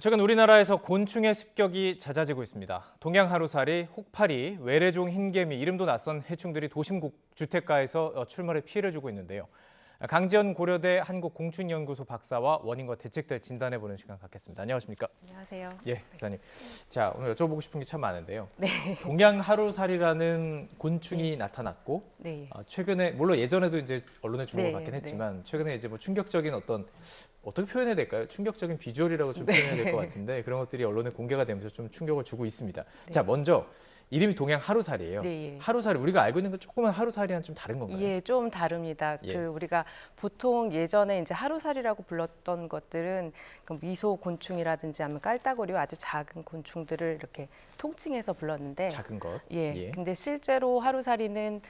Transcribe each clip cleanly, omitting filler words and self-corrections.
최근 우리나라에서 곤충의 습격이 잦아지고 있습니다. 동양 하루살이, 혹파리, 외래종 흰개미, 이름도 낯선 해충들이 도심 주택가에서 출몰해 피해를 주고 있는데요. 강지연 고려대 한국공충연구소 박사와 원인과 대책들 진단해보는 시간 갖겠습니다. 안녕하십니까? 안녕하세요. 예, 기사님. 자, 오늘 여쭤보고 싶은 게 참 많은데요. 네. 동양 하루살이라는 곤충이 나타났고, 네. 최근에 물론 예전에도 이제 언론에 주목을 네, 받긴 네. 했지만 최근에 이제 뭐 충격적인 어떻게 표현해야 될까요? 충격적인 비주얼이라고 좀 표현해야 될 것 같은데 그런 것들이 언론에 공개가 되면서 좀 충격을 주고 있습니다. 자, 먼저 이름이 동양 하루살이에요. 네, 예. 하루살이 우리가 알고 있는 그 조그만 하루살이랑 좀 다른 건가요? 예, 좀 다릅니다. 예. 우리가 보통 예전에 이제 하루살이라고 불렀던 것들은 그 미소 곤충이라든지 아니면 깔따구리 아주 작은 곤충들을 이렇게 통칭해서 불렀는데 작은 것. 예. 근데 실제로 하루살이는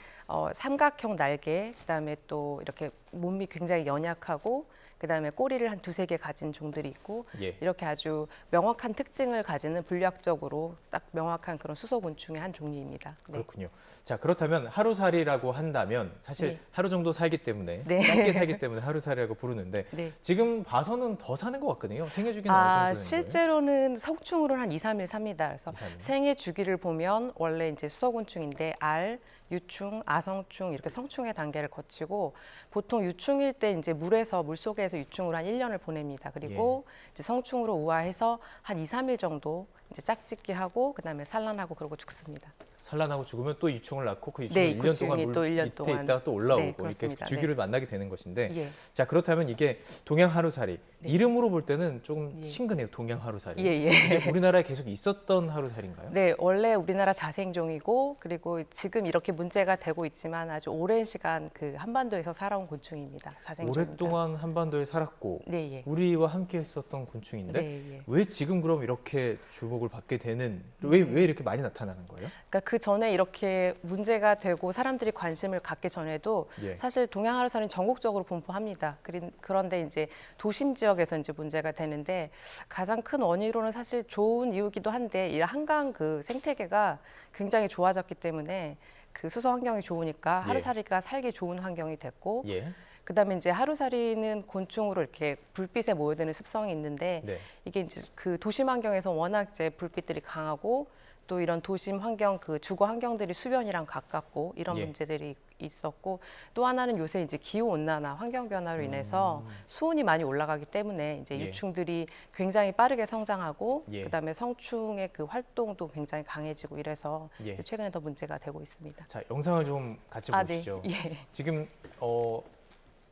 삼각형 날개, 그다음에 또 이렇게 몸이 굉장히 연약하고 그다음에 꼬리를 한 두세 개 가진 종들이 있고 예. 이렇게 아주 명확한 특징을 가지는 분류학적으로 딱 명확한 그런 수소곤충의 한 종류입니다. 네. 그렇군요. 자, 그렇다면 하루살이라고 한다면 사실 네. 하루 정도 살기 때문에 네. 짧게 살기 때문에 하루살이라고 부르는데 네. 지금 봐서는 더 사는 것 같거든요. 생애 주기는 어느 정도 되는 거예요? 실제로는 성충으로는 한 2, 3일 삽니다. 그래서 2, 3일. 생애 주기를 보면 원래 이제 수소곤충인데 알, 유충, 아성충 이렇게 성충의 단계를 거치고 보통 유충일 때 이제 물속에서 유충으로 한 1년을 보냅니다. 그리고 이제 성충으로 우화해서 한 2, 3일 정도 이제 짝짓기 하고 그다음에 산란하고 그러고 죽습니다. 산란하고 죽으면 또 유충을 낳고 그 유충이 네, 1년 동안 물 또 1년 밑에 동안. 있다가 또 올라오고 네, 이렇게 그렇습니다. 주기를 만나게 되는 것인데 예. 자, 그렇다면 이게 동양 하루살이 네. 이름으로 볼 때는 조금 예. 친근해요. 동양 하루살이. 예, 예. 이게 우리나라에 계속 있었던 하루살인가요? 네, 원래 우리나라 자생종이고 그리고 지금 이렇게 문제가 되고 있지만 아주 오랜 시간 그 한반도에서 살아온 곤충입니다. 자생종입니다. 오랫동안 한반도에 살았고 네, 예. 우리와 함께 했었던 곤충인데 네, 예. 왜 지금 그럼 이렇게 주목을 받게 되는 왜 이렇게 많이 나타나는 거예요? 그러니까 그 전에 이렇게 문제가 되고 사람들이 관심을 갖기 전에도 예. 사실 동양 하루살이는 전국적으로 분포합니다. 그런데 이제 도심 지역에서 이제 문제가 되는데 가장 큰 원인으로는 사실 좋은 이유기도 한데 이 한강 그 생태계가 굉장히 좋아졌기 때문에 그 수서 환경이 좋으니까 하루살이가 살기 좋은 환경이 됐고 예. 그다음에 이제 하루살이는 곤충으로 이렇게 불빛에 모여드는 습성이 있는데 네. 이게 이제 그 도심 환경에서 워낙 이제 불빛들이 강하고 또 이런 도심 환경 그 주거 환경들이 수변이랑 가깝고 이런 예. 문제들이 있었고 또 하나는 요새 이제 기후 온난화 환경 변화로 인해서 수온이 많이 올라가기 때문에 이제 예. 유충들이 굉장히 빠르게 성장하고 예. 그다음에 성충의 그 활동도 굉장히 강해지고 이래서 예. 이제 최근에 더 문제가 되고 있습니다. 자, 영상을 좀 같이 보시죠. 네. 예. 지금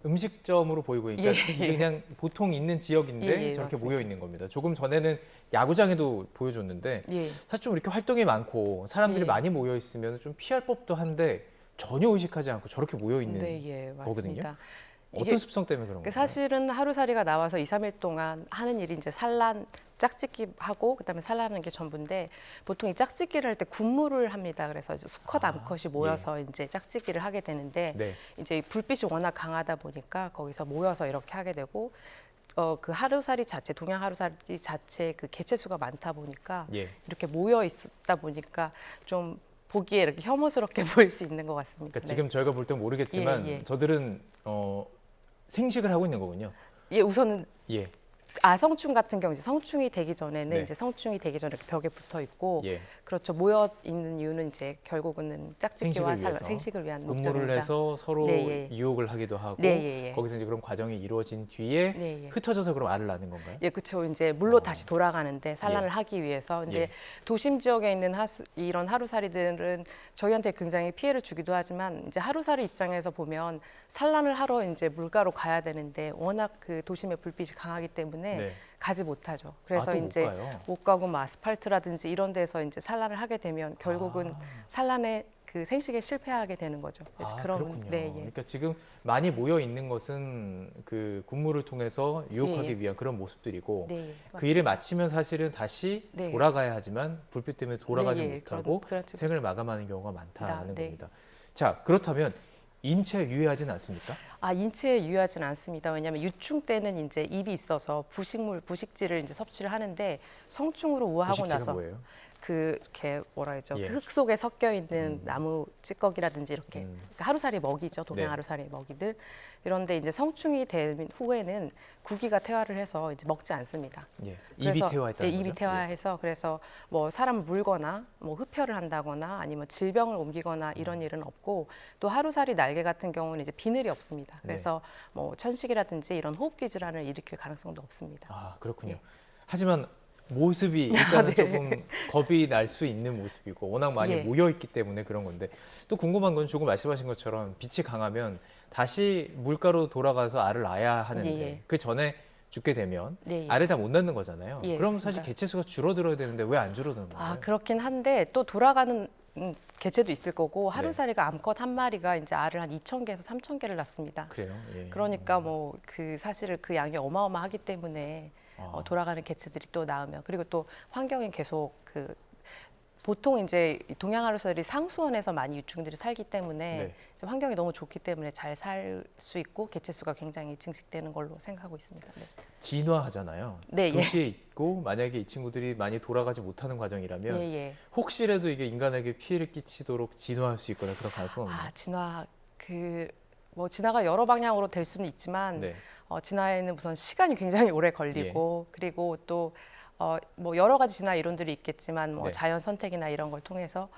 음식점으로 보이고 그러니까 예, 이게 그냥 보통 있는 지역인데 예, 예, 저렇게 맞습니다. 모여 있는 겁니다. 조금 전에는 야구장에도 보여줬는데 예. 사실 좀 이렇게 활동이 많고 사람들이 예. 많이 모여 있으면 좀 피할 법도 한데 전혀 의식하지 않고 저렇게 모여 있는 네, 예, 거거든요. 맞습니다. 어떤 습성 때문에 그런 거예요? 사실은 하루살이가 나와서 2, 3일 동안 하는 일이 이제 산란, 짝짓기 하고 그다음에 산란하는 게 전부인데 보통 이 짝짓기를 할 때 군무를 합니다. 그래서 이제 수컷 암컷이 모여서 이제 짝짓기를 하게 되는데 네. 이제 불빛이 워낙 강하다 보니까 거기서 모여서 이렇게 하게 되고 그 하루살이 자체, 동양 하루살이 자체 그 개체 수가 많다 보니까 예. 이렇게 모여 있다 보니까 좀 보기에 이렇게 혐오스럽게 보일 수 있는 것 같습니다. 그러니까 지금 저희가 볼 땐 모르겠지만 예, 예. 저들은 생식을 하고 있는 거군요. 예, 우선은 예. 아성충 같은 경우 이제 성충이 되기 전에는 네. 이제 성충이 되기 전에 이렇게 벽에 붙어 있고 예. 그렇죠. 모여 있는 이유는 이제 결국은 짝짓기와 생식을 위해서. 생식을 위한 근무를 목적입니다. 해서 서로 네, 예. 유혹을 하기도 하고 네, 예, 예. 거기서 이제 그런 과정이 이루어진 뒤에 네, 예. 흩어져서 그럼 알을 낳는 건가요? 예, 그렇죠. 이제 물로 다시 돌아가는데 산란을 예. 하기 위해서. 근데 예. 도심 지역에 있는 이런 하루살이들은 저희한테 굉장히 피해를 주기도 하지만 이제 하루살이 입장에서 보면 산란을 하러 이제 물가로 가야 되는데 워낙 그 도심의 불빛이 강하기 때문에 네. 가지 못하죠. 그래서 또 못 이제 가요? 못 가고 뭐 아스팔트라든지 이런 데서 이제 산란을 하게 되면 결국은 산란에 그 생식에 실패하게 되는 거죠. 그래서 그렇군요. 네, 예. 그러니까 지금 많이 모여 있는 것은 그 군무를 통해서 유혹하기 예. 위한 그런 모습들이고 네, 그 일을 마치면 사실은 다시 네. 돌아가야 하지만 불빛 때문에 돌아가지 네, 예. 못하고 그렇죠. 생을 마감하는 경우가 많다는 네. 겁니다. 자, 그렇다면 인체에 유해하지는 않습니까? 인체에 유해하지는 않습니다. 왜냐하면 유충 때는 이제 입이 있어서 부식물을 이제 섭취를 하는데 성충으로 우화하고 부식지가 나서 뭐예요? 이렇게 뭐라 해죠? 예. 흙 속에 섞여 있는 나무 찌꺼기라든지 이렇게 그러니까 하루살이 먹이죠. 동양 네. 하루살이 먹이들. 이런데 이제 성충이 된 후에는 구기가 퇴화를 해서 이제 먹지 않습니다. 예. 입이 퇴화했다는 입이 거죠? 퇴화해서 그래서 뭐 사람 물거나 뭐 흡혈을 한다거나 아니면 질병을 옮기거나 이런 일은 없고 또 하루살이 날개 같은 경우는 이제 비늘이 없습니다. 그래서 뭐 천식이라든지 이런 호흡기 질환을 일으킬 가능성도 없습니다. 아, 그렇군요. 예. 하지만 모습이 일단은 네. 조금 겁이 날 수 있는 모습이고 워낙 많이 예. 모여 있기 때문에 그런 건데 또 궁금한 건 조금 말씀하신 것처럼 빛이 강하면 다시 물가로 돌아가서 알을 낳아야 하는데 예. 그 전에 죽게 되면 네. 알을 다 못 낳는 거잖아요. 예, 그럼 맞습니다. 사실 개체수가 줄어들어야 되는데 왜 안 줄어드는 거예요? 아, 그렇긴 한데 또 돌아가는 개체도 있을 거고 네. 하루살이가 암컷 한 마리가 이제 알을 한 2,000개에서 3,000개를 낳습니다. 그래요? 예. 그러니까 뭐 그 사실 그 양이 어마어마하기 때문에 아. 돌아가는 개체들이 또 나오면 그리고 또 환경이 계속 보통 이제 동양 하루살이 상수원에서 많이 유충들이 살기 때문에 네. 이제 환경이 너무 좋기 때문에 잘 살 수 있고 개체수가 굉장히 증식되는 걸로 생각하고 있습니다. 네. 진화하잖아요. 네, 예. 도시에 있고 만약에 이 친구들이 많이 돌아가지 못하는 과정이라면 예, 예. 혹시라도 이게 인간에게 피해를 끼치도록 진화할 수 있거나 그런 가능성은 없나요? 아, 뭐 진화가 여러 방향으로 될 수는 있지만 네. 진화에는 우선 시간이 굉장히 오래 걸리고 그리고 또 뭐 여러 가지 진화 이론들이 있겠지만 뭐 네. 자연 선택이나 이런 걸 통해서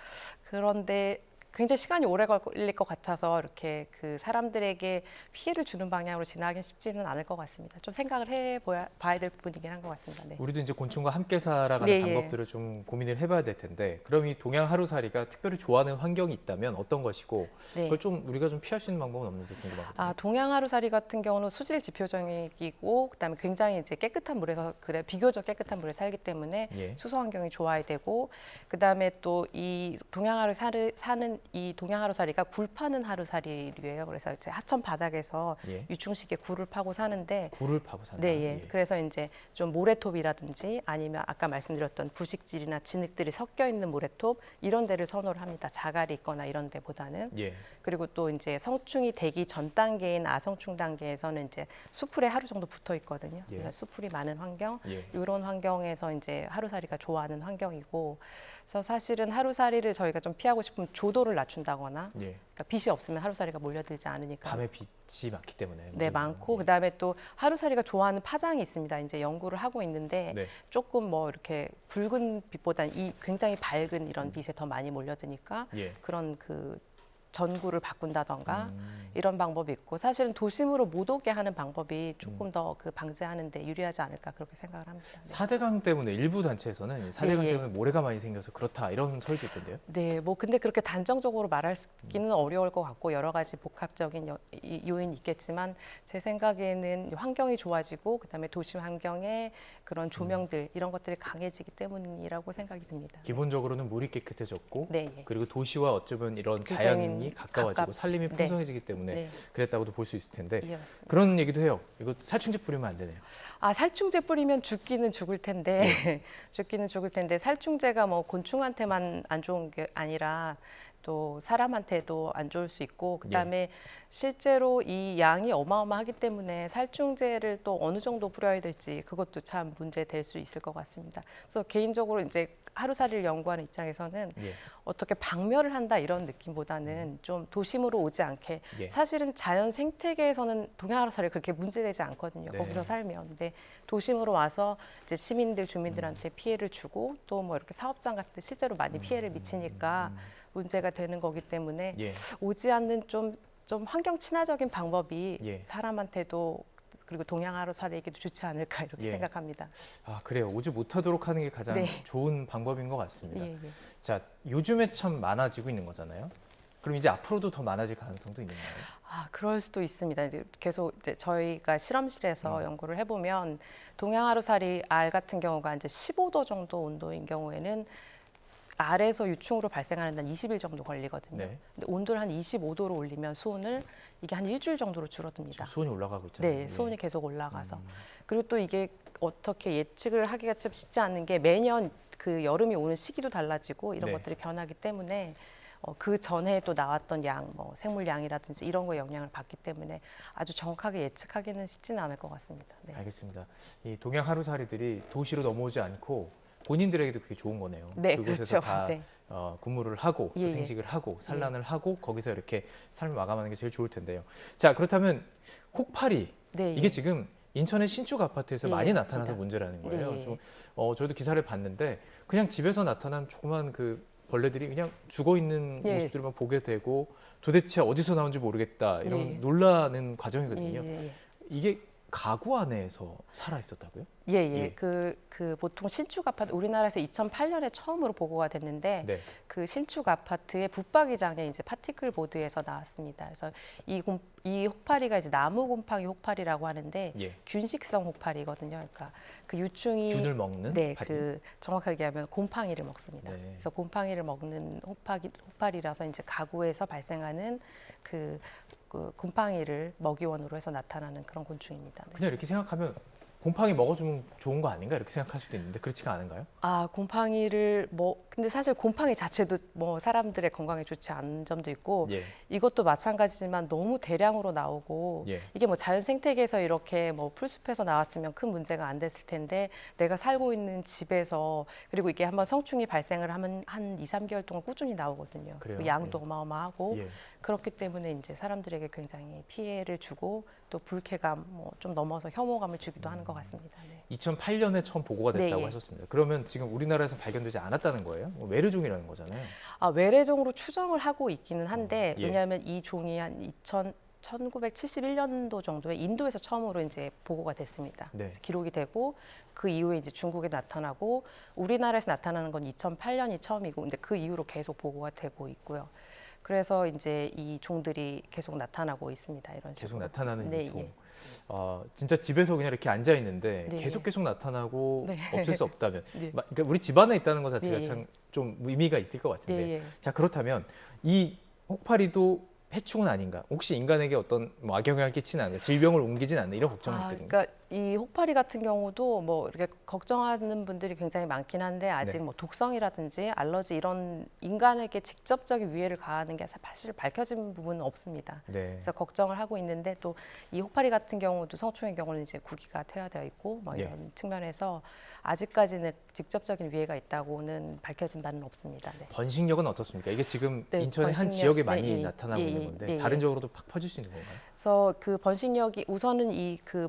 그런데 굉장히 시간이 오래 걸릴 것 같아서 이렇게 그 사람들에게 피해를 주는 방향으로 진화하기 쉽지는 않을 것 같습니다. 좀 생각을 봐야 될 부분이긴 한 것 같습니다. 네. 우리도 이제 곤충과 함께 살아가는 네, 예. 방법들을 좀 고민을 해봐야 될 텐데 그럼 이 동양 하루살이가 특별히 좋아하는 환경이 있다면 어떤 것이고 네. 그걸 좀 우리가 좀 피할 수 있는 방법은 없는지 궁금하거든요. 아, 동양 하루살이 같은 경우는 수질 지표적이고 그다음에 굉장히 이제 깨끗한 물에서 비교적 깨끗한 물에 살기 때문에 예. 수소 환경이 좋아야 되고 그다음에 또 이 동양 하루살이 사는 이 동양 하루살이가 굴 파는 하루살이예요. 그래서 이제 하천 바닥에서 예. 유충식에 굴을 파고 사는데 굴을 파고 산다. 네, 예. 그래서 이제 좀 모래톱이라든지 아니면 아까 말씀드렸던 부식질이나 진흙들이 섞여 있는 모래톱 이런 데를 선호를 합니다. 자갈이 있거나 이런 데보다는. 예. 그리고 또 이제 성충이 되기 전 단계인 아성충 단계에서는 이제 수풀에 하루 정도 붙어 있거든요. 예. 그래서 수풀이 많은 환경, 예. 이런 환경에서 이제 하루살이가 좋아하는 환경이고, 그래서 사실은 하루살이를 저희가 좀 피하고 싶으면 조도를 낮춘다거나, 예. 그러니까 빛이 없으면 하루살이가 몰려들지 않으니까. 밤에 빛이 많기 때문에. 네, 문제는. 많고 예. 그다음에 또 하루살이가 좋아하는 파장이 있습니다. 이제 연구를 하고 있는데 네. 조금 뭐 이렇게 붉은 빛보다는 이 굉장히 밝은 이런 빛에 더 많이 몰려드니까 예. 그런 그 전구를 바꾼다던가 음. 이런 방법이 있고 사실은 도심으로 못 오게 하는 방법이 조금 더 그 방제하는 데 유리하지 않을까 그렇게 생각을 합니다. 네. 사대강 때문에 일부 단체에서는 사대강 예. 때문에 모래가 많이 생겨서 그렇다 이런 설도 있던데요. 네, 뭐 근데 그렇게 단정적으로 말하기는 어려울 것 같고 여러 가지 복합적인 요인이 있겠지만 제 생각에는 환경이 좋아지고 그다음에 도심 환경의 그런 조명들 이런 것들이 강해지기 때문이라고 생각이 듭니다. 기본적으로는 물이 깨끗해졌고 네, 예. 그리고 도시와 어쩌면 이런 굉장히 자연이 가까워지고 살림이 네. 풍성해지기 때문에 네, 그랬다고도 볼 수 있을 텐데 예, 맞습니다. 그런 얘기도 해요. 이거 살충제 뿌리면 안 되네요. 아, 살충제 뿌리면 죽기는 죽을 텐데 죽기는 죽을 텐데 살충제가 뭐 곤충한테만 안 좋은 게 아니라 또 사람한테도 안 좋을 수 있고 그다음에 실제로 이 양이 어마어마하기 때문에 살충제를 또 어느 정도 뿌려야 될지 그것도 참 문제 될 수 있을 것 같습니다. 그래서 개인적으로 이제 하루살이를 연구하는 입장에서는 예. 어떻게 박멸을 한다 이런 느낌보다는 좀 도심으로 오지 않게 예. 사실은 자연 생태계에서는 동양 하루살이 그렇게 문제되지 않거든요. 네. 거기서 살면. 근데 도심으로 와서 이제 시민들 주민들한테 피해를 주고 또 뭐 이렇게 사업장 같은 데 실제로 많이 피해를 미치니까 문제가 되는 거기 때문에 예. 오지 않는 좀 환경 친화적인 방법이 예. 사람한테도 그리고 동양 하루살이에게도 좋지 않을까 이렇게 예. 생각합니다. 아 그래요. 오지 못하도록 하는 게 가장 네. 좋은 방법인 것 같습니다. 예, 예. 자 요즘에 참 많아지고 있는 거잖아요. 그럼 이제 앞으로도 더 많아질 가능성도 있는 거예요? 아, 그럴 수도 있습니다. 이제 계속 이제 저희가 실험실에서 연구를 해보면 동양 하루살이 알 같은 경우가 이제 15도 정도 온도인 경우에는 알에서 유충으로 발생하는 한 20일 정도 걸리거든요. 네. 근데 온도를 한 25도로 올리면 수온을 이게 한 일주일 정도로 줄어듭니다. 지금 수온이 올라가고 있잖아요. 네, 수온이 계속 올라가서. 음. 그리고 또 이게 어떻게 예측을 하기가 참 쉽지 않는 게 매년 그 여름이 오는 시기도 달라지고 이런 네. 것들이 변하기 때문에 그 전에 또 나왔던 양, 뭐 생물량이라든지 이런 거에 영향을 받기 때문에 아주 정확하게 예측하기는 쉽지는 않을 것 같습니다. 네. 알겠습니다. 이 동양 하루살이들이 도시로 넘어오지 않고 본인들에게도 그게 좋은 거네요. 네, 그곳에서 그렇죠. 다 네. 근무를 하고 또 예, 예. 생식을 하고 산란을 하고 거기서 이렇게 삶을 마감하는 게 제일 좋을 텐데요. 자, 그렇다면 혹파리 네, 이게 예. 지금 인천의 신축 아파트에서 예, 많이 맞습니다. 나타나서 문제라는 거예요. 네, 예. 저도 기사를 봤는데 그냥 집에서 나타난 조그만 그 벌레들이 그냥 죽어 있는 예. 모습들만 보게 되고 도대체 어디서 나온지 모르겠다 이런 예. 놀라는 과정이거든요. 예, 예. 이게 가구 안에서 살아 있었다고요? 예, 예. 예. 그 보통 신축 아파트 우리나라에서 2008년에 처음으로 보고가 됐는데 네. 그 신축 아파트의 붙박이장에 이제 파티클 보드에서 나왔습니다. 그래서 이 혹파리가 이제 나무 곰팡이 혹파리라고 하는데 예. 균식성 혹파리거든요. 그러니까 그 유충이 균을 먹는 네, 파리. 그 정확하게 얘기하면 곰팡이를 먹습니다. 네. 그래서 곰팡이를 먹는 혹파리라서 이제 가구에서 발생하는 그 곰팡이를 먹이원으로 해서 나타나는 그런 곤충입니다. 네. 그냥 이렇게 생각하면 곰팡이 먹어주면 좋은 거 아닌가 이렇게 생각할 수도 있는데 그렇지가 않은가요? 아, 곰팡이를 근데 사실 곰팡이 자체도 뭐 사람들의 건강에 좋지 않은 점도 있고 예. 이것도 마찬가지지만 너무 대량으로 나오고 예. 이게 뭐 자연 생태계에서 이렇게 뭐 풀숲에서 나왔으면 큰 문제가 안 됐을 텐데 내가 살고 있는 집에서 그리고 이게 한번 성충이 발생을 하면 한 2, 3개월 동안 꾸준히 나오거든요. 그래요? 그 양도 예. 어마어마하고 예. 그렇기 때문에 이제 사람들에게 굉장히 피해를 주고 또 불쾌감 뭐 좀 넘어서 혐오감을 주기도 하는 것 같습니다. 네. 2008년에 처음 보고가 됐다고 네, 예. 하셨습니다. 그러면 지금 우리나라에서 발견되지 않았다는 거예요? 외래종이라는 거잖아요. 아, 외래종으로 추정을 하고 있기는 한데 예. 왜냐하면 이 종이 한 1971년도 정도에 인도에서 처음으로 이제 보고가 됐습니다. 네. 그래서 기록이 되고 그 이후에 이제 중국에 나타나고 우리나라에서 나타나는 건 2008년이 처음이고 근데 그 이후로 계속 보고가 되고 있고요. 그래서 이제 이 종들이 계속 나타나고 있습니다. 이런 식으로. 계속 나타나는 네, 이 종. 예. 진짜 집에서 그냥 이렇게 앉아 있는데 네. 계속 나타나고 네. 없을 수 없다면, 네. 그러니까 우리 집 안에 있다는 것 자체가 네, 예. 참 좀 의미가 있을 것 같은데. 네, 예. 자, 그렇다면 이 혹파리도 해충은 아닌가? 혹시 인간에게 어떤 뭐 악영향을 끼치는 않는, 질병을 옮기진 않는 이런 걱정이 있거든요. 그러니까 이 혹파리 같은 경우도 뭐 이렇게 걱정하는 분들이 굉장히 많긴 한데 아직 네. 뭐 독성이라든지 알러지 이런 인간에게 직접적인 위해를 가하는 게 사실 밝혀진 부분은 없습니다. 네. 그래서 걱정을 하고 있는데 또 이 혹파리 같은 경우도 성충의 경우는 이제 구기가 퇴화되어 있고 뭐 예. 이런 측면에서 아직까지는 직접적인 위해가 있다고는 밝혀진 바는 없습니다. 네. 번식력은 어떻습니까? 이게 지금 네, 인천의 한 번식력, 지역에 네, 많이 예, 나타나고 예, 있는 예, 건데 네, 다른 예. 지역으로도 팍 퍼질 수 있는 건가요? 그래서 그 번식력이 우선은 이 그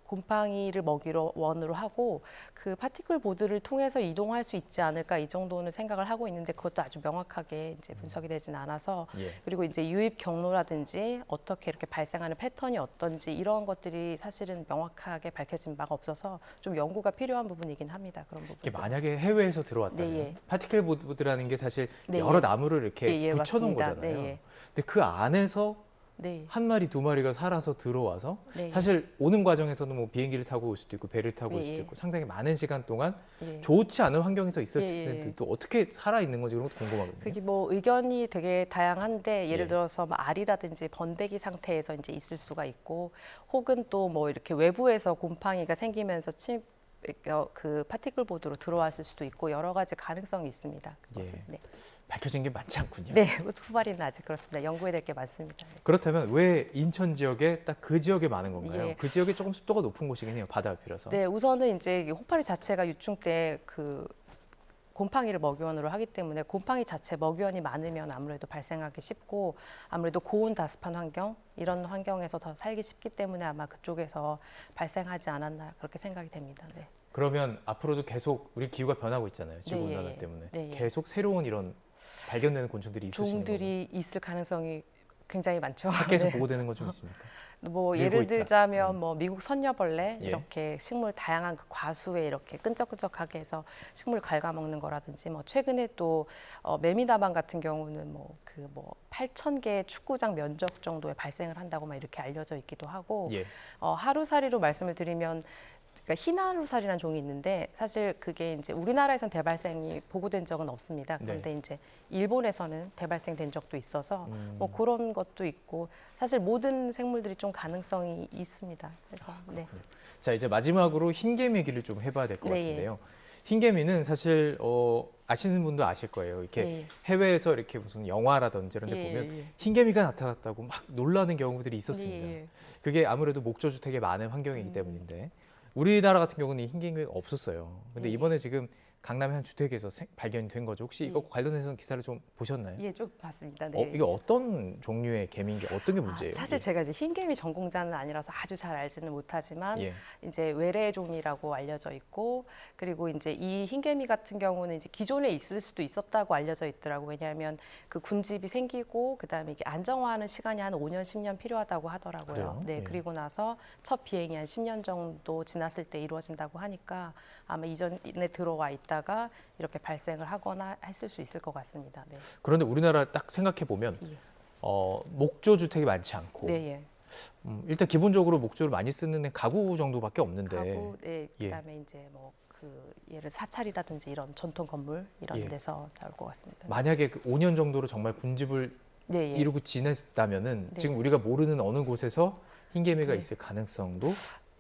곰팡이를 먹이로 원으로 하고 그 파티클 보드를 통해서 이동할 수 있지 않을까 이 정도는 생각을 하고 있는데 그것도 아주 명확하게 이제 분석이 되진 않아서 예. 그리고 이제 유입 경로라든지 어떻게 이렇게 발생하는 패턴이 어떤지 이런 것들이 사실은 명확하게 밝혀진 바가 없어서 좀 연구가 필요한 부분이긴 합니다. 그런 이게 부분. 만약에 해외에서 들어왔다면 네, 예. 파티클 보드라는 게 사실 네, 여러 예. 나무를 이렇게 예, 예, 붙여놓은 맞습니다. 거잖아요. 네, 예. 근데 그 안에서 네. 한 마리 두 마리가 살아서 들어와서 네, 사실 오는 과정에서는 뭐 비행기를 타고 올 수도 있고 배를 타고 올 네, 수도 예. 있고 상당히 많은 시간 동안 예. 좋지 않은 환경에서 있었을 예, 예. 텐데 또 어떻게 살아 있는 건지 그런 것도 궁금하거든요. 그게 뭐 의견이 되게 다양한데 예를 예. 들어서 뭐 알이라든지 번데기 상태에서 이제 있을 수가 있고 혹은 또 뭐 이렇게 외부에서 곰팡이가 생기면서 그 파티클 보드로 들어왔을 수도 있고 여러 가지 가능성이 있습니다. 그것은. 예. 네. 밝혀진 게 많지 않군요. 네, 후발이는 아직 그렇습니다. 연구해야 될 게 많습니다. 네. 그렇다면 왜 인천 지역에 딱 그 지역에 많은 건가요? 예. 그 지역이 조금 습도가 높은 곳이긴 해요. 바다 옆이라서. 네, 우선은 이제 이 혹파리 자체가 유충 때 그 곰팡이를 먹이원으로 하기 때문에 곰팡이 자체 먹이원이 많으면 아무래도 발생하기 쉽고 아무래도 고온 다습한 환경 이런 환경에서 더 살기 쉽기 때문에 아마 그쪽에서 발생하지 않았나 그렇게 생각이 됩니다. 네. 그러면 앞으로도 계속 우리 기후가 변하고 있잖아요. 지구 네, 온난화 예. 때문에 네, 예. 계속 새로운 이런 발견되는 곤충들이 있을 수 있는 건가요? 종들이 있을 가능성이 굉장히 많죠. 학계에서 네. 보고되는 건 좀 있습니까? 뭐 늘고 예를 있다. 들자면 뭐 미국 선녀벌레 예. 이렇게 식물 다양한 그 과수에 이렇게 끈적끈적하게 해서 식물 갉아먹는 거라든지 뭐 최근에 또 매미다방 같은 경우는 뭐 8,000개 축구장 면적 정도에 발생을 한다고 막 이렇게 알려져 있기도 하고 예. 하루살이로 말씀을 드리면 그러니까 흰하루살이라는 종이 있는데 사실 그게 이제 우리나라에선 대발생이 보고된 적은 없습니다. 그런데 이제 일본에서는 대발생된 적도 있어서 뭐 그런 것도 있고 사실 모든 생물들이 좀 가능성이 있습니다. 그래서 네. 자, 이제 마지막으로 흰개미 얘기를 좀 해봐야 될 것 네, 같은데요. 흰개미는 사실 아시는 분도 아실 거예요. 이렇게 네. 해외에서 이렇게 무슨 영화라든지 이런 데 예, 보면 예. 흰개미가 나타났다고 막 놀라는 경우들이 있었습니다. 예, 예. 그게 아무래도 목조주택에 많은 환경이기 때문인데 우리나라 같은 경우는 흰개미가 없었어요. 근데 예. 이번에 지금 강남의 한 주택에서 발견이 된 거죠. 혹시 이거 예. 관련해서는 기사를 좀 보셨나요? 예, 쭉 봤습니다. 네. 이게 어떤 종류의 개미인 게 어떤 게 문제예요? 사실 제가 이제 흰개미 전공자는 아니라서 아주 잘 알지는 못하지만 예. 이제 외래종이라고 알려져 있고, 그리고 이제 이 흰개미 같은 경우는 이제 기존에 있을 수도 있었다고 알려져 있더라고. 왜냐하면 그 군집이 생기고 그다음에 이게 안정화하는 시간이 한 5년, 10년 필요하다고 하더라고요. 그래요? 네, 예. 그리고 나서 첫 비행이 한 10년 정도 지났을 때 이루어진다고 하니까 아마 이전에 들어와 있다가 이렇게 발생을 하거나 했을 수 있을 것 같습니다. 네. 그런데 우리나라 딱 생각해 보면 예. 목조 주택이 많지 않고 네, 예. 일단 기본적으로 목조를 많이 쓰는 가구 정도밖에 없는데 가구, 네, 예. 그다음에 이제 뭐 그 예를 사찰이라든지 이런 전통 건물 이런 예. 데서 나올 것 같습니다. 만약에 그 5년 정도로 정말 군집을 네, 예. 이루고 지냈다면은 네. 지금 우리가 모르는 어느 곳에서 흰개미가 예. 있을 가능성도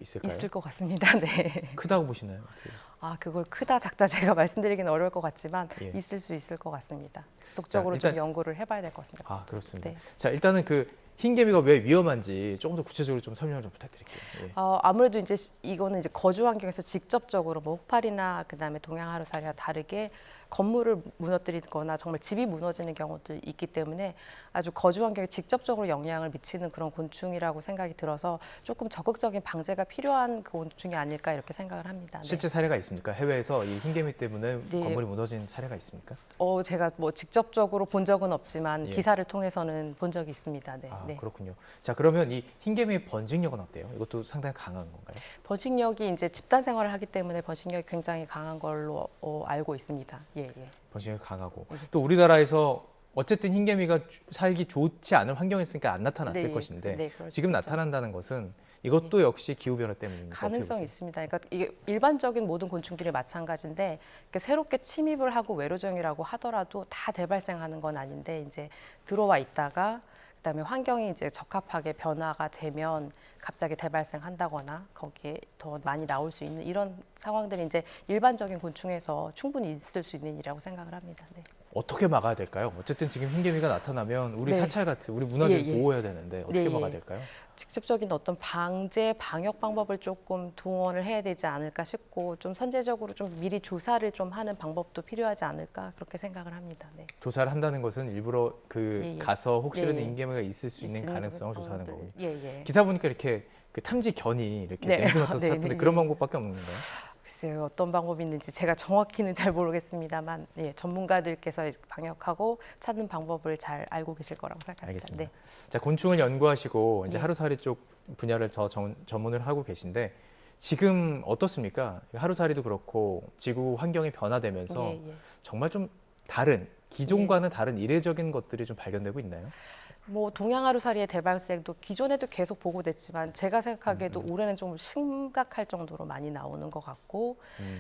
있을까요? 있을 것 같습니다. 네. 크다고 보시나요? 어떻게 보세요? 그걸 크다 작다 제가 말씀드리기는 어려울 것 같지만 예. 있을 수 있을 것 같습니다. 지속적으로 일단- 좀 연구를 해봐야 될 것 같습니다. 그렇습니다. 네. 자, 일단은 그 흰개미가 왜 위험한지 조금 더 구체적으로 좀 설명을 좀 부탁드릴게요. 예. 아무래도 이제 이거는 이제 거주 환경에서 직접적으로 뭐 혹파리나 그다음에 동양 하루살이와 다르게 건물을 무너뜨리거나 정말 집이 무너지는 경우도 있기 때문에 아주 거주 환경에 직접적으로 영향을 미치는 그런 곤충이라고 생각이 들어서 조금 적극적인 방제가 필요한 그 곤충이 아닐까 이렇게 생각을 합니다. 네. 실제 사례가 있습니까? 해외에서 이 흰개미 때문에 네. 건물이 무너진 사례가 있습니까? 제가 뭐 직접적으로 본 적은 없지만 예. 기사를 통해서는 본 적이 있습니다. 네. 네. 그렇군요. 자, 그러면 이 흰개미의 번식력은 어때요? 이것도 상당히 강한 건가요? 번식력이 이제 집단 생활을 하기 때문에 번식력이 굉장히 강한 걸로 알고 있습니다. 예, 예. 번식력이 강하고 또 우리나라에서 어쨌든 흰개미가 살기 좋지 않은 환경이었으니까 안 나타났을 네, 것인데 네, 그럴 수 지금 있죠. 나타난다는 것은 이것도 역시 기후 변화 때문입니까? 어떻게 가능성이 보세요? 있습니다. 그러니까 이게 일반적인 모든 곤충들이 마찬가지인데 이렇게 새롭게 침입을 하고 외로종이라고 하더라도 다 대발생하는 건 아닌데 이제 들어와 있다가 그다음에 환경이 이제 적합하게 변화가 되면 갑자기 대발생한다거나 거기에 더 많이 나올 수 있는 이런 상황들이 이제 일반적인 곤충에서 충분히 있을 수 있는 일이라고 생각을 합니다. 네. 어떻게 막아야 될까요? 어쨌든 지금 흰개미가 나타나면 우리 네. 사찰 같은 우리 문화재를 예, 예. 보호해야 되는데 어떻게 네, 막아야 예. 될까요? 직접적인 어떤 방제 방역 방법을 조금 동원을 해야 되지 않을까 싶고 좀 선제적으로 좀 미리 조사를 좀 하는 방법도 필요하지 않을까 그렇게 생각을 합니다. 네. 조사를 한다는 것은 일부러 예, 예. 가서 혹시라도 예, 예. 흰개미가 있을 수 있는 가능성을 조사하는 가능성들. 거군요. 예, 예. 기사 보니까 이렇게 그 탐지견이 이렇게 네. 냄새 맡아서 네, 찾던데 네, 그런 예. 방법밖에 없는 건가요? 글쎄요, 어떤 방법이 있는지 제가 정확히는 잘 모르겠습니다만 예, 전문가들께서 방역하고 찾는 방법을 잘 알고 계실 거라고 생각합니다. 알겠습니다. 네. 자, 곤충을 연구하시고 이제 네. 하루살이 쪽 분야를 전문을 하고 계신데 지금 어떻습니까? 하루살이도 그렇고 지구 환경이 변화되면서 예, 예. 정말 좀 다른 기존과는 다른 이례적인 것들이 좀 발견되고 있나요? 뭐 동양 하루살이의 대발생도 기존에도 계속 보고됐지만 제가 생각하기에도 올해는 좀 심각할 정도로 많이 나오는 것 같고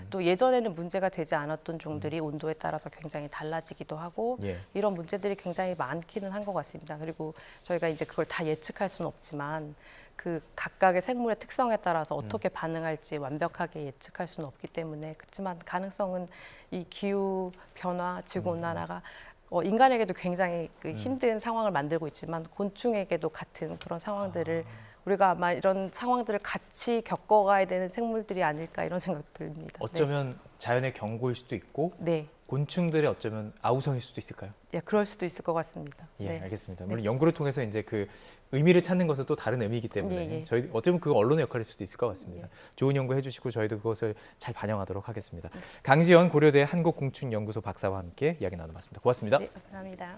또 예전에는 문제가 되지 않았던 종들이 온도에 따라서 굉장히 달라지기도 하고 예. 이런 문제들이 굉장히 많기는 한 것 같습니다. 그리고 저희가 이제 그걸 다 예측할 수는 없지만 그 각각의 생물의 특성에 따라서 어떻게 반응할지 완벽하게 예측할 수는 없기 때문에 그렇지만 가능성은 이 기후 변화, 지구 온난화가 인간에게도 굉장히 그 힘든 상황을 만들고 있지만 곤충에게도 같은 그런 상황들을 우리가 아마 이런 상황들을 같이 겪어가야 되는 생물들이 아닐까 이런 생각도 듭니다. 어쩌면 자연의 경고일 수도 있고 네, 곤충들의 어쩌면 아우성일 수도 있을까요? 예, 그럴 수도 있을 것 같습니다. 예, 네. 알겠습니다. 물론 연구를 통해서 이제 그 의미를 찾는 것은 또 다른 의미이기 때문에 예, 예. 저희 어쩌면 그 언론의 역할일 수도 있을 것 같습니다. 좋은 연구 해주시고 저희도 그것을 잘 반영하도록 하겠습니다. 강지연 고려대 한국곤충연구소 박사와 함께 이야기 나눠봤습니다. 고맙습니다. 네, 감사합니다.